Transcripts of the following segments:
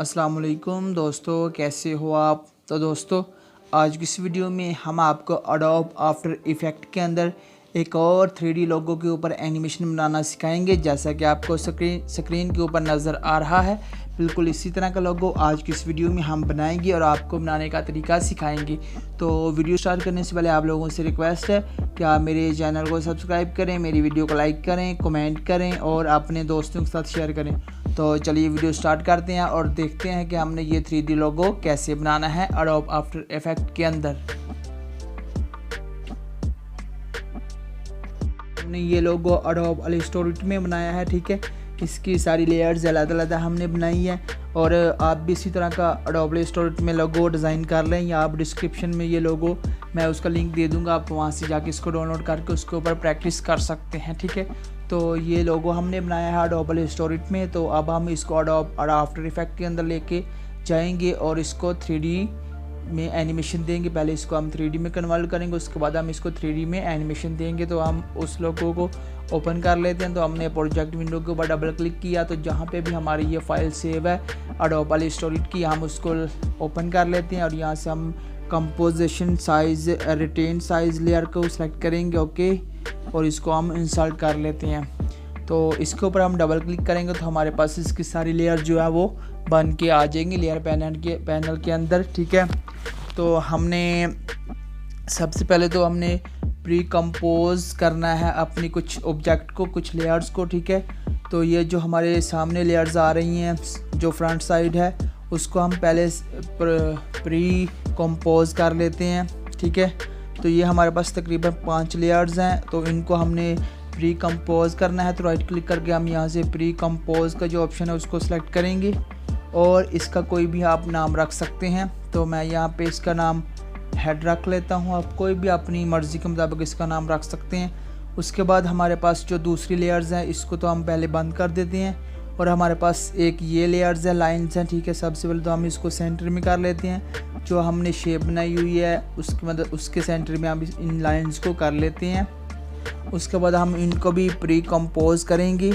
अस्सलाम वालेकुम दोस्तों, कैसे हो आप। तो दोस्तों, आज की इस वीडियो में हम आपको एडोब आफ्टर इफ़ेक्ट के अंदर एक और 3D लोगो के ऊपर एनिमेशन बनाना सिखाएंगे। जैसा कि आपको स्क्रीन के ऊपर नज़र आ रहा है, बिल्कुल इसी तरह का लोगो आज की इस वीडियो में हम बनाएंगे और आपको बनाने का तरीका सिखाएंगे। तो वीडियो स्टार्ट करने से पहले आप लोगों से रिक्वेस्ट है कि आप मेरे चैनल को सब्सक्राइब करें, मेरी वीडियो को लाइक करें, कमेंट करें और अपने दोस्तों के साथ शेयर करें। तो चलिए वीडियो स्टार्ट करते हैं और देखते हैं कि हमने ये 3D लोगो कैसे बनाना है एडोब आफ्टर इफेक्ट के अंदर। हमने ये लोगो एडोब इलस्ट्रेटर में बनाया है, ठीक है। इसकी सारी लेयर्स अलग-अलग हमने बनाई है और आप भी इसी तरह का एडोब इलस्ट्रेटर में लोगो डिज़ाइन कर लें, या आप डिस्क्रिप्शन में ये लोगो मैं उसका लिंक दे दूंगा, आप वहाँ से जाके इसको डाउनलोड करके उसके ऊपर प्रैक्टिस कर सकते हैं, ठीक है। तो ये लोगो हमने बनाया है एडोब इलस्ट्रेटर में। तो अब हम इसको एडोब आफ्टर इफेक्ट के अंदर लेके जाएंगे और इसको 3D में एनिमेशन देंगे। पहले इसको हम 3D में कन्वर्ट करेंगे, उसके बाद हम इसको 3D में एनिमेशन देंगे। तो हम उस लोगो को ओपन कर लेते हैं। तो हमने प्रोजेक्ट विंडो के ऊपर डबल क्लिक किया, तो जहाँ पे भी हमारी ये फाइल सेव है एडोब इलस्ट्रेटर की, हम उसको ओपन कर लेते हैं और यहाँ से हम composition size retain size layer को सिलेक्ट करेंगे, ओके, और इसको हम इंसर्ट कर लेते हैं। तो इसके ऊपर हम डबल क्लिक करेंगे तो हमारे पास इसकी सारी लेयर जो है वो बन के आ जाएंगी लेयर पैनल के अंदर, ठीक है। तो हमने सबसे पहले तो हमने प्री कंपोज करना है अपनी कुछ ऑब्जेक्ट को, कुछ लेयर्स को, ठीक है। तो ये जो हमारे सामने लेयर्स आ रही हैं, जो फ्रंट साइड है, उसको हम पहले प्री कंपोज कर लेते हैं, ठीक है। तो ये हमारे पास तकरीबन 5 लेयर्स हैं, तो इनको हमने प्री कंपोज करना है। तो राइट क्लिक करके हम यहाँ से प्री कंपोज का जो ऑप्शन है उसको सिलेक्ट करेंगे और इसका कोई भी आप नाम रख सकते हैं। तो मैं यहाँ पे इसका नाम हेड रख लेता हूँ, आप कोई भी अपनी मर्ज़ी के मुताबिक इसका नाम रख सकते हैं। उसके बाद हमारे पास जो दूसरी लेयर्स हैं, इसको तो हम पहले बंद कर देते हैं और हमारे पास एक ये लेयर्स है, लाइन्स हैं, ठीक है। सबसे पहले तो हम इसको सेंटर में कर लेते हैं। जो हमने शेप बनाई हुई है उसकी मदद उसके सेंटर में हम इन लाइन्स को कर लेते हैं। उसके बाद हम इनको भी प्री कंपोज करेंगे।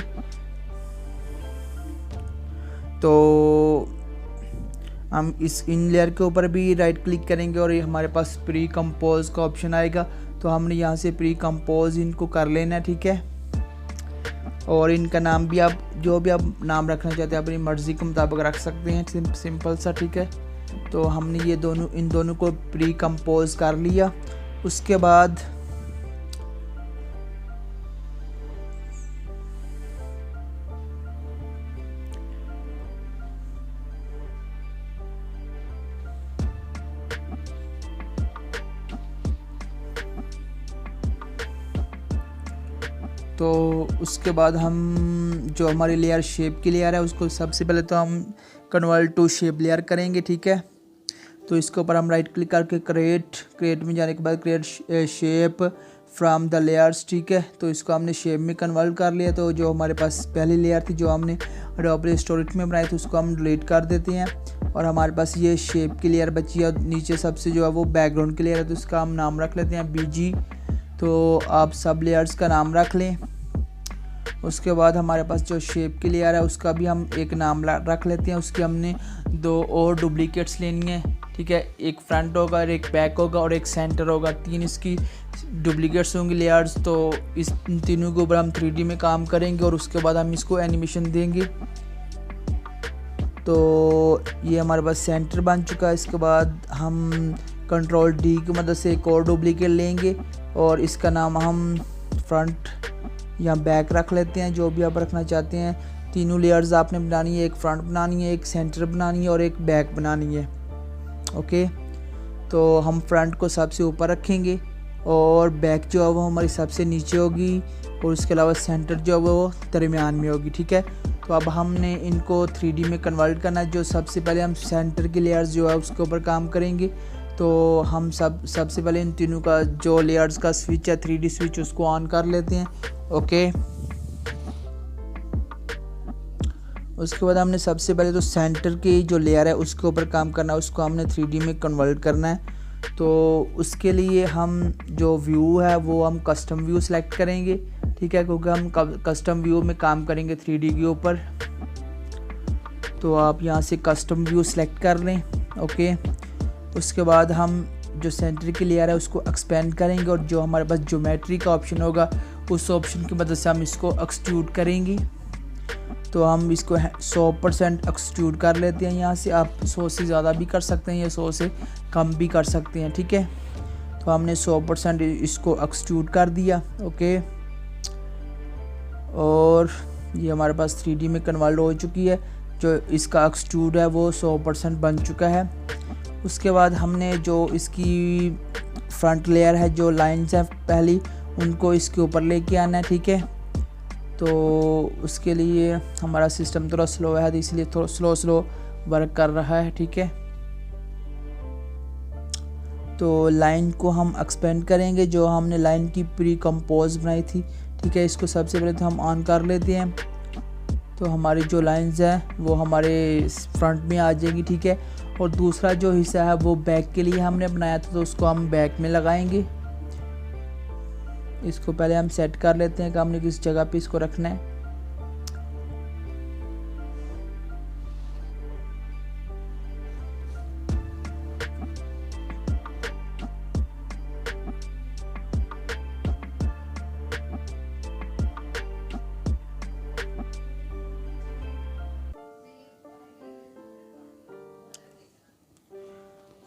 तो हम इन लेयर के ऊपर भी राइट क्लिक करेंगे और ये हमारे पास प्री कंपोज का ऑप्शन आएगा। तो हमने यहाँ से प्री कंपोज इनको कर लेना है, ठीक है। और इनका नाम भी आप जो भी आप नाम रखना चाहते हैं अपनी मर्ज़ी के मुताबिक रख सकते हैं, सिंपल सा, ठीक है। तो हमने ये इन दोनों को प्री कंपोज कर लिया। उसके बाद उसके बाद हम जो हमारी लेयर शेप की लेयर है उसको सबसे पहले तो हम कन्वर्ट टू शेप लेयर करेंगे, ठीक है। तो इसके ऊपर हम राइट क्लिक करके क्रिएट में जाने के बाद create shape from the layers, ठीक है। तो इसको हमने शेप में कन्वर्ट कर लिया। तो जो हमारे पास पहली लेयर थी जो हमने एडोब इलस्ट्रेटर में बनाई थी उसको हम डिलीट कर देते हैं और हमारे पास ये शेप की लेयर बची है। नीचे सबसे जो है वो बैकग्राउंड की लेयर है, तो इसका हम नाम रख लेते हैं BG। तो आप सब लेयर्स का नाम रख लें। उसके बाद हमारे पास जो शेप की लेयर है उसका भी हम एक नाम रख लेते हैं। उसकी हमने 2 और डुप्लीकेट्स लेनी है, ठीक है। एक फ्रंट होगा और एक बैक होगा और एक सेंटर होगा, 3 इसकी डुप्लीकेट्स होंगी लेयर्स। तो इस तीनों के ऊपर हम 3D में काम करेंगे और उसके बाद हम इसको एनिमेशन देंगे। तो ये हमारे पास सेंटर बन चुका है। इसके बाद हम कंट्रोल D की मदद से एक और डुप्लीकेट लेंगे और इसका नाम हम फ्रंट या बैक रख लेते हैं, जो भी आप रखना चाहते हैं। तीनों लेयर्स आपने बनानी है, एक फ्रंट बनानी है, एक सेंटर बनानी है और एक बैक बनानी है, ओके। तो हम फ्रंट को सबसे ऊपर रखेंगे और बैक जो है वो हमारी सबसे नीचे होगी और उसके अलावा सेंटर जो है वो दरमियान में होगी, ठीक है। तो अब हमने इनको 3D में कन्वर्ट करना है। जो सबसे पहले हम सेंटर की लेयर्स जो है उसके ऊपर काम करेंगे। तो हम सबसे पहले इन तीनों का जो लेयर्स का स्विच है 3D स्विच उसको ऑन कर लेते हैं, ओके। उसके बाद हमने सबसे पहले तो सेंटर की जो लेयर है उसके ऊपर काम करना है, उसको हमने 3D में कन्वर्ट करना है। तो उसके लिए हम जो व्यू है वो हम कस्टम व्यू सेलेक्ट करेंगे, ठीक है, क्योंकि हम कस्टम व्यू में काम करेंगे 3D के ऊपर। तो आप यहाँ से कस्टम व्यू सेलेक्ट कर लें। ओके, उसके बाद हम जो सेंटर की लेयर है उसको एक्सपेंड करेंगे और जो हमारे पास ज्योमेट्री का ऑप्शन होगा उस ऑप्शन की मदद से हम इसको एक्सट्रूड करेंगे। तो हम इसको 100% एक्सट्रूड कर लेते हैं। यहाँ से आप 100 से ज़्यादा भी कर सकते हैं या 100 से कम भी कर सकते हैं, ठीक है। तो हमने 100% इसको एक्सट्रूड कर दिया। ओके, और ये हमारे पास 3D में कन्वर्ट हो चुकी है। जो इसका एक्सट्रूड है वो 100% बन चुका है। उसके बाद हमने जो इसकी फ्रंट लेयर है, जो लाइंस है पहली, उनको इसके ऊपर लेके आना है, ठीक है। तो उसके लिए हमारा सिस्टम थोड़ा स्लो है, तो इसलिए थोड़ा स्लो वर्क कर रहा है, ठीक है। तो लाइन को हम एक्सपेंड करेंगे, जो हमने लाइन की प्री कंपोज बनाई थी, ठीक है। इसको सबसे पहले तो हम ऑन कर लेते हैं। तो हमारी जो लाइंस हैं वो हमारे फ्रंट में आ जाएगी, ठीक है। और दूसरा जो हिस्सा है वो बैक के लिए हमने बनाया था, तो उसको हम बैक में लगाएंगे। इसको पहले हम सेट कर लेते हैं कि हमने किस जगह पे इसको रखना है।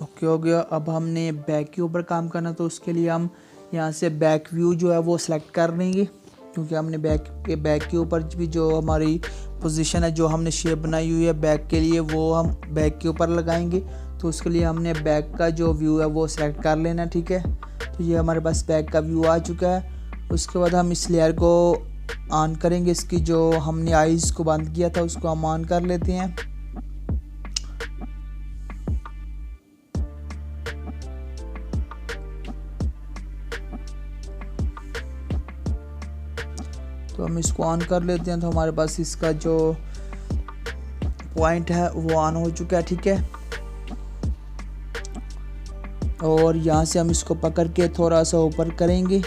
ओके, हो गया। अब हमने बैक के ऊपर काम करना, तो उसके लिए हम यहाँ से बैक व्यू जो है वो सिलेक्ट कर लेंगे, क्योंकि हमने बैक के ऊपर भी जो हमारी पोजीशन है, जो हमने शेप बनाई हुई है बैक के लिए, वो हम बैक के ऊपर लगाएंगे। तो उसके लिए हमने बैक का जो व्यू है वो सिलेक्ट कर लेना, ठीक है। तो ये हमारे पास बैक का व्यू आ चुका है। उसके बाद हम इस लेयर को ऑन करेंगे। इसकी जो हमने आइज़ को बंद किया था उसको हम ऑन कर लेते हैं। तो हम इसको ऑन कर लेते हैं। तो हमारे पास इसका जो पॉइंट है वो ऑन हो चुका है, ठीक है। और यहाँ से हम इसको पकड़ के थोड़ा सा ऊपर करेंगे,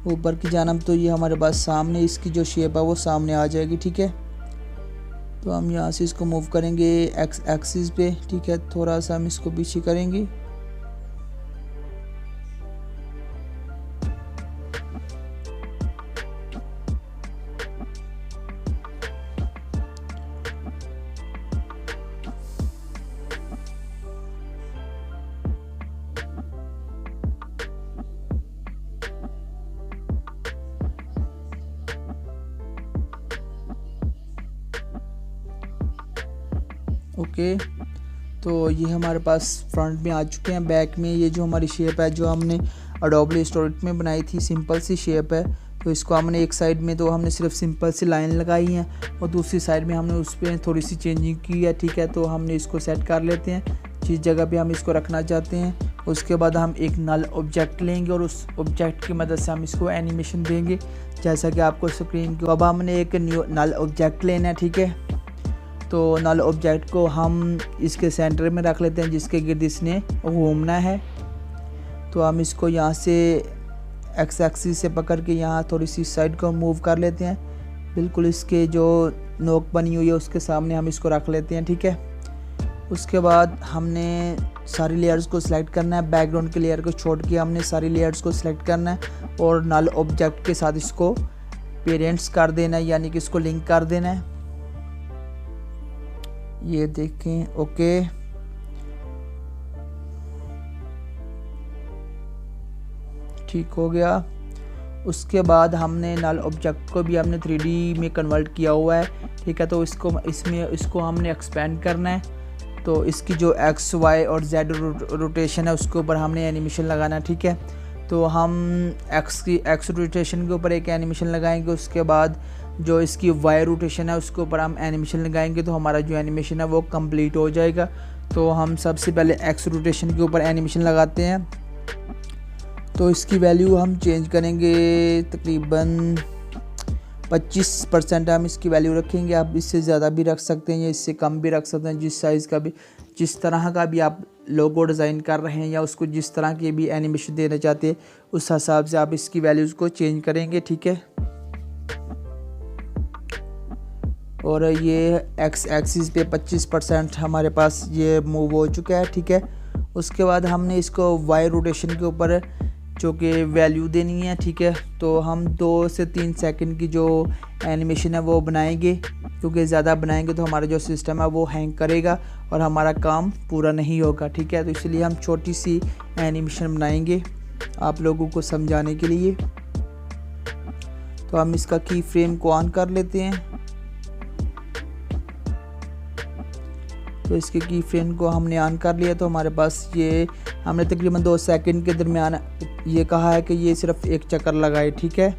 ऊपर की जानब। तो ये हमारे पास सामने इसकी जो शेप है वो सामने आ जाएगी, ठीक है। तो हम यहाँ से इसको मूव करेंगे एक्स एक्सिस पे, ठीक है। थोड़ा सा हम इसको पीछे करेंगे। ओके, तो ये हमारे पास फ्रंट में आ चुके हैं। बैक में ये जो हमारी शेप है, जो हमने एडोबी इलस्ट्रेटर में बनाई थी, सिंपल सी शेप है। तो इसको हमने एक साइड में तो हमने सिर्फ सिंपल सी लाइन लगाई है और दूसरी साइड में हमने उस पर थोड़ी सी चेंजिंग की है, ठीक है। तो हमने इसको सेट कर लेते हैं जिस जगह पे हम इसको रखना चाहते हैं। उसके बाद हम एक नल ऑब्जेक्ट लेंगे और उस ऑब्जेक्ट की मदद से हम इसको एनिमेशन देंगे, जैसा कि आपको स्क्रीन के। अब हमने एक न्यू नल ऑब्जेक्ट लेना है, ठीक है। तो नल ऑब्जेक्ट को हम इसके सेंटर में रख लेते हैं, जिसके गिर्द इसने घूमना है। तो हम इसको यहाँ से एक्स एक्सिस से पकड़ के यहाँ थोड़ी सी साइड को मूव कर लेते हैं। बिल्कुल इसके जो नोक बनी हुई है उसके सामने हम इसको रख लेते हैं, ठीक है। उसके बाद हमने सारी लेयर्स को सिलेक्ट करना है। बैकग्राउंड के लेयर को छोड़ के हमने सारी लेयर्स को सिलेक्ट करना है और नल ऑब्जेक्ट के साथ इसको पेरेंट्स कर देना है, यानी कि इसको लिंक कर देना है। ये देखें, ओके। ठीक हो गया। उसके बाद हमने नल ऑब्जेक्ट को भी हमने 3D में कन्वर्ट किया हुआ है, ठीक है। तो इसको हमने एक्सपेंड करना है। तो इसकी जो एक्स वाई और जेड रोटेशन है उसके ऊपर हमने एनिमेशन लगाना है, ठीक है। तो हम एक्स रोटेशन के ऊपर एक एनिमेशन लगाएंगे। उसके बाद जो इसकी वाई रोटेशन है उसके ऊपर हम एनिमेशन लगाएंगे। तो हमारा जो एनिमेशन है वो कंप्लीट हो जाएगा। तो हम सबसे पहले एक्स रोटेशन के ऊपर एनिमेशन लगाते हैं। तो इसकी वैल्यू हम चेंज करेंगे, तकरीबन 25% हम इसकी वैल्यू रखेंगे। आप इससे ज़्यादा भी रख सकते हैं या इससे कम भी रख सकते हैं, जिस साइज़ का भी, जिस तरह का भी आप लोगो डिज़ाइन कर रहे हैं या उसको जिस तरह की भी एनिमेशन देना चाहते हैं उस हिसाब से आप इसकी वैल्यूज़ को चेंज करेंगे, ठीक है। और ये एक्स एक्सिस पे 25% हमारे पास ये मूव हो चुका है, ठीक है। उसके बाद हमने इसको वाई रोटेशन के ऊपर जो कि वैल्यू देनी है, ठीक है। तो हम 2 से 3 सेकंड की जो एनिमेशन है वो बनाएंगे, क्योंकि ज़्यादा बनाएंगे तो हमारा जो सिस्टम है वो हैंग करेगा और हमारा काम पूरा नहीं होगा, ठीक है। तो इसलिए हम छोटी सी एनिमेशन बनाएंगे आप लोगों को समझाने के लिए। तो हम इसका की फ्रेम को ऑन कर लेते हैं। तो इसके की फ्रेम को हमने ऑन कर लिया। तो हमारे पास ये हमने तकरीबन 2 सेकंड के दरमियान ये कहा है कि ये सिर्फ एक चक्कर लगाए, ठीक है।